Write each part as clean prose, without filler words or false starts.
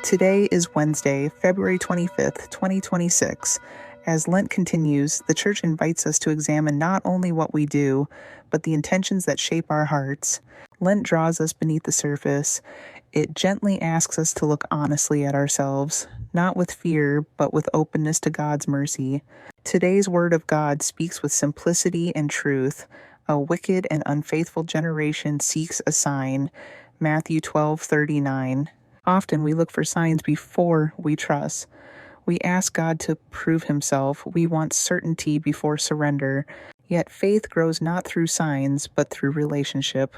Today is Wednesday, February 25th, 2026. As Lent continues, the Church invites us to examine not only what we do, but the intentions that shape our hearts. Lent draws us beneath the surface. It gently asks us to look honestly at ourselves, not with fear, but with openness to God's mercy. Today's Word of God speaks with simplicity and truth. A wicked and unfaithful generation seeks a sign. Matthew 12:39. Often we look for signs before we trust. We ask God to prove himself. We want certainty before surrender. Yet faith grows not through signs, but through relationship.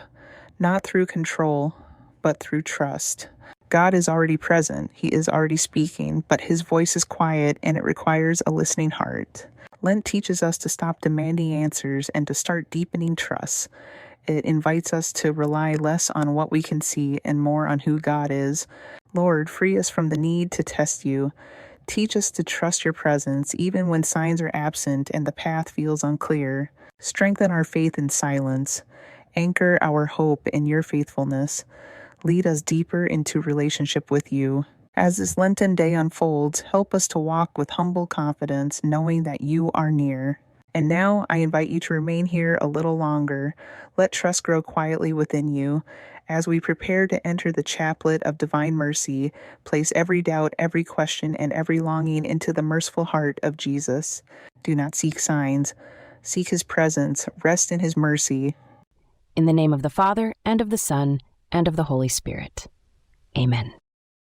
Not through control, but through trust. God is already present. He is already speaking, but his voice is quiet and it requires a listening heart. Lent teaches us to stop demanding answers and to start deepening trust. It invites us to rely less on what we can see and more on who God is. Lord, free us from the need to test you. Teach us to trust your presence even when signs are absent and the path feels unclear. Strengthen our faith in silence. Anchor our hope in your faithfulness. Lead us deeper into relationship with you. As this Lenten day unfolds, help us to walk with humble confidence, knowing that you are near. And now I invite you to remain here a little longer. Let trust grow quietly within you. As we prepare to enter the Chaplet of Divine Mercy, place every doubt, every question, and every longing into the merciful heart of Jesus. Do not seek signs. Seek his presence. Rest in his mercy. In the name of the Father, and of the Son, and of the Holy Spirit. Amen.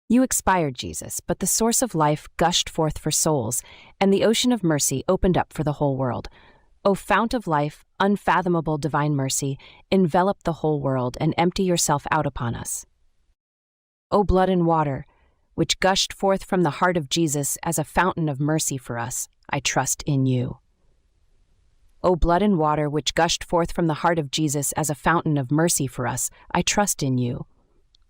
You expired, Jesus, but the source of life gushed forth for souls, and the ocean of mercy opened up for the whole world. O fount of life, unfathomable divine mercy, envelop the whole world and empty yourself out upon us. O blood and water, which gushed forth from the heart of Jesus as a fountain of mercy for us, I trust in you. O blood and water, which gushed forth from the heart of Jesus as a fountain of mercy for us, I trust in you.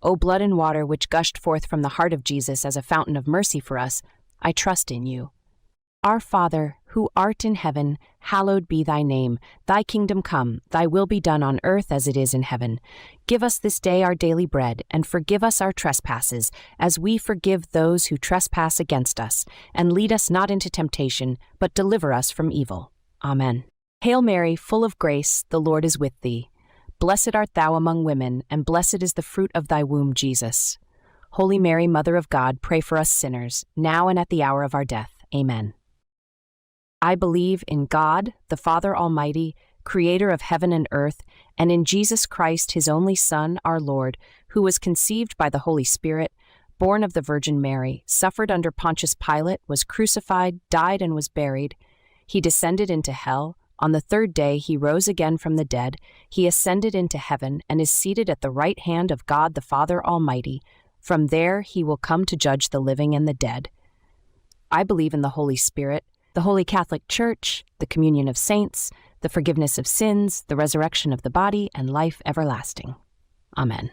O blood and water, which gushed forth from the heart of Jesus as a fountain of mercy for us, I trust in you. Our Father, who art in heaven, hallowed be thy name. Thy kingdom come, thy will be done on earth as it is in heaven. Give us this day our daily bread, and forgive us our trespasses, as we forgive those who trespass against us. And lead us not into temptation, but deliver us from evil. Amen. Hail Mary, full of grace, the Lord is with thee. Blessed art thou among women, and blessed is the fruit of thy womb, Jesus. Holy Mary, Mother of God, pray for us sinners, now and at the hour of our death. Amen. I believe in God, the Father Almighty, creator of heaven and earth, and in Jesus Christ, his only Son, our Lord, who was conceived by the Holy Spirit, born of the Virgin Mary, suffered under Pontius Pilate, was crucified, died, and was buried. He descended into hell. On the third day he rose again from the dead. He ascended into heaven and is seated at the right hand of God the Father Almighty. From there he will come to judge the living and the dead. I believe in the Holy Spirit, the Holy Catholic Church, the communion of saints, the forgiveness of sins, the resurrection of the body, and life everlasting. Amen.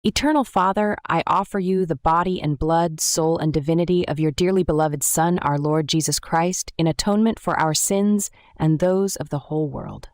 Eternal Father, I offer you the body and blood, soul and divinity of your dearly beloved Son, our Lord Jesus Christ, in atonement for our sins and those of the whole world.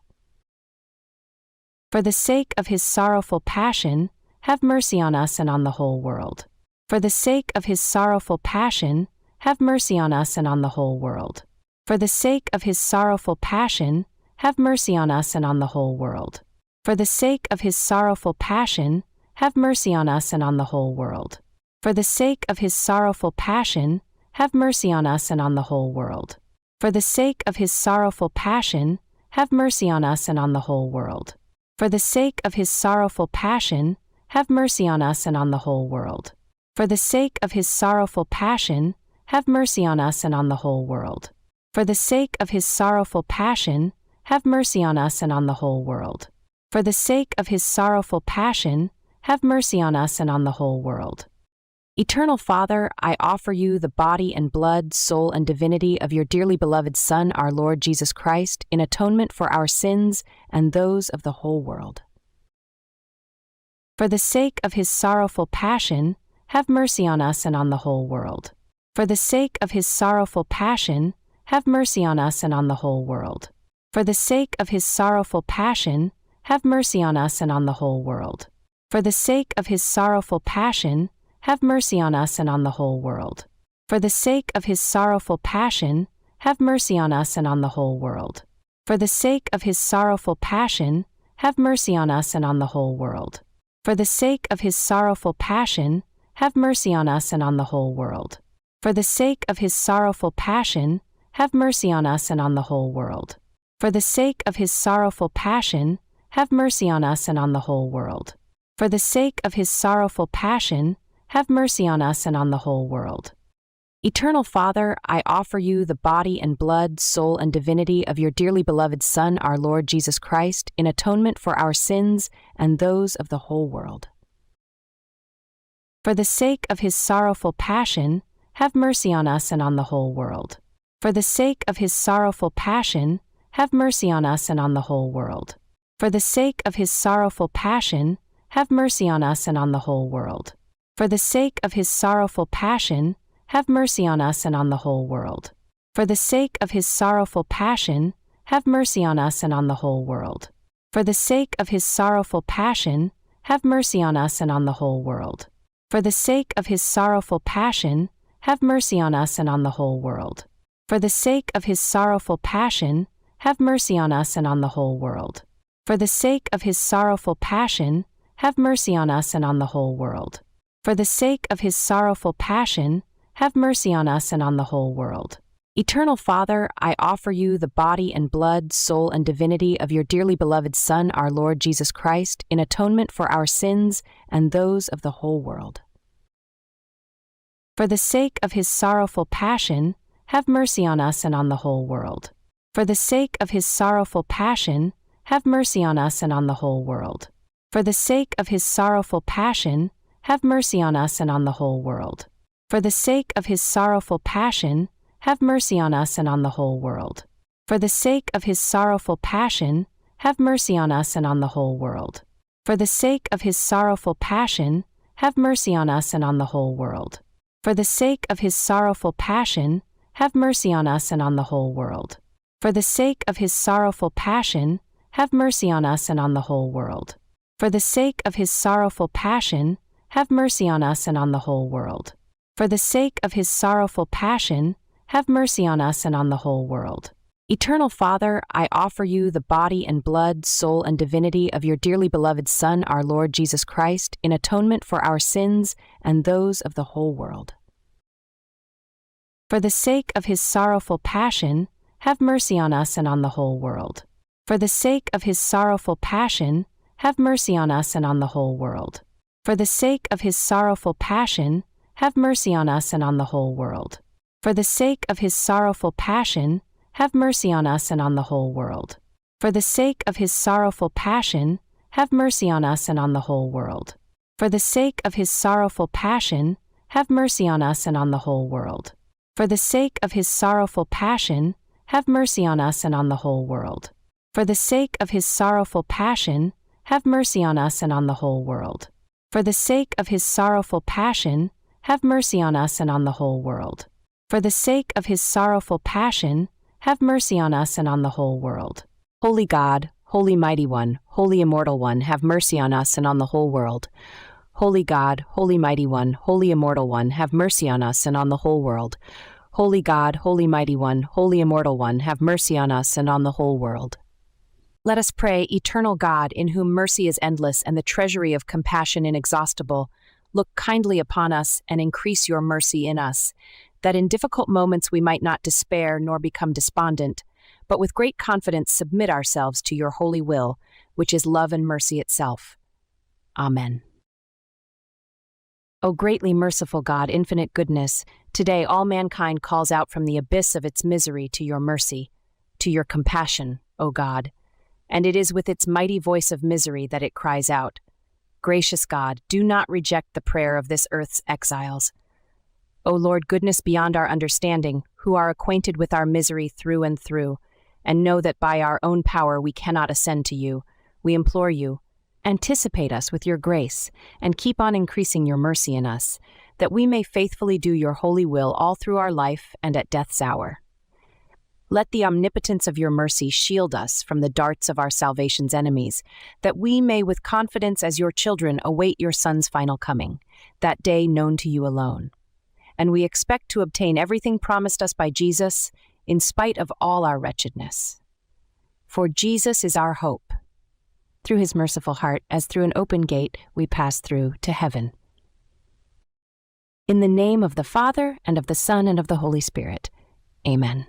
For the sake of his sorrowful passion, have mercy on us and on the whole world. For the sake of his sorrowful passion, have mercy on us and on the whole world. For the sake of his sorrowful passion, have mercy on us and on the whole world. For the sake of his sorrowful passion, have mercy on us and on the whole world. For the sake of his sorrowful passion, have mercy on us and on the whole world. For the sake of his sorrowful passion, have mercy on us and on the whole world. For the sake of his sorrowful passion, have mercy on us and on the whole world. For the sake of his sorrowful passion, have mercy on us and on the whole world. For the sake of his sorrowful passion, have mercy on us and on the whole world. For the sake of his sorrowful passion, have mercy on us and on the whole world. Eternal Father, I offer you the body and blood, soul and divinity of your dearly beloved Son, our Lord Jesus Christ, in atonement for our sins and those of the whole world. For the sake of his sorrowful passion, have mercy on us and on the whole world. For the sake of his sorrowful passion, have mercy on us and on the whole world. For the sake of his sorrowful passion, have mercy on us and on the whole world. For the sake of his sorrowful passion, have mercy on us and on the whole world. For the sake of his sorrowful passion, have mercy on us and on the whole world. For the sake of his sorrowful passion, have mercy on us and on the whole world. For the sake of his sorrowful passion, have mercy on us and on the whole world. For the sake of his sorrowful passion, have mercy on us and on the whole world. For the sake of his sorrowful passion, have mercy on us and on the whole world. For the sake of his sorrowful passion, have mercy on us and on the whole world. Eternal Father, I offer you the body and blood, soul and divinity of your dearly beloved Son, our Lord Jesus Christ, in atonement for our sins and those of the whole world. For the sake of his sorrowful passion, have mercy on us and on the whole world. For the sake of his sorrowful passion, have mercy on us and on the whole world. For the sake of his sorrowful passion, have mercy on us and on the whole world. For the sake of his sorrowful passion, have mercy on us and on the whole world. For the sake of his sorrowful passion, have mercy on us and on the whole world. For the sake of his sorrowful passion, have mercy on us and on the whole world. For the sake of his sorrowful passion, have mercy on us and on the whole world. For the sake of his sorrowful passion, have mercy on us and on the whole world. For the sake of his sorrowful passion, have mercy on us and on the whole world. For the sake of his sorrowful passion, have mercy on us and on the whole world. Eternal Father, I offer you the body and blood, soul and divinity of your dearly beloved Son, our Lord Jesus Christ, in atonement for our sins and those of the whole world. For the sake of his sorrowful passion, have mercy on us and on the whole world. For the sake of his sorrowful passion, have mercy on us and on the whole world. For the sake of his sorrowful passion, have mercy on us and on the whole world. For the sake of his sorrowful passion, have mercy on us and on the whole world. For the sake of his sorrowful passion, have mercy on us and on the whole world. For the sake of his sorrowful passion, have mercy on us and on the whole world. For the sake of his sorrowful passion, have mercy on us and on the whole world. For the sake of his sorrowful passion, have mercy on us and on the whole world. For the sake of his sorrowful passion, have mercy on us and on the whole world. For the sake of his sorrowful passion, have mercy on us and on the whole world. Eternal Father, I offer you the body and blood, soul and divinity of your dearly beloved Son, our Lord Jesus Christ, in atonement for our sins and those of the whole world. For the sake of his sorrowful passion, have mercy on us and on the whole world. For the sake of his sorrowful passion, have mercy on us and on the whole world. For the sake of his sorrowful passion, have mercy on us and on the whole world. For the sake of his sorrowful passion, have mercy on us and on the whole world. For the sake of his sorrowful passion, have mercy on us and on the whole world. For the sake of his sorrowful passion, have mercy on us and on the whole world. For the sake of his sorrowful passion, have mercy on us and on the whole world. For the sake of his sorrowful passion, have mercy on us and on the whole world. For the sake of his sorrowful passion, have mercy on us and on the whole world. For the sake of his sorrowful passion, have mercy on us and on the whole world. Holy God, Holy Mighty One, Holy Immortal One, have mercy on us and on the whole world. Holy God, Holy Mighty One, Holy Immortal One, have mercy on us and on the whole world. Holy God, Holy Mighty One, Holy Immortal One, have mercy on us and on the whole world. Let us pray, Eternal God, in whom mercy is endless and the treasury of compassion inexhaustible, look kindly upon us and increase your mercy in us, that in difficult moments we might not despair nor become despondent, but with great confidence submit ourselves to your holy will, which is love and mercy itself. Amen. O greatly merciful God, infinite goodness, today all mankind calls out from the abyss of its misery to your mercy, to your compassion, O God, and it is with its mighty voice of misery that it cries out, Gracious God, do not reject the prayer of this earth's exiles. O Lord, goodness beyond our understanding, who are acquainted with our misery through and through, and know that by our own power we cannot ascend to you, we implore you, anticipate us with your grace, and keep on increasing your mercy in us, that we may faithfully do your holy will all through our life and at death's hour. Let the omnipotence of your mercy shield us from the darts of our salvation's enemies, that we may with confidence as your children await your Son's final coming, that day known to you alone. And we expect to obtain everything promised us by Jesus, in spite of all our wretchedness. For Jesus is our hope. Through his merciful heart, as through an open gate, we pass through to heaven. In the name of the Father, and of the Son, and of the Holy Spirit. Amen.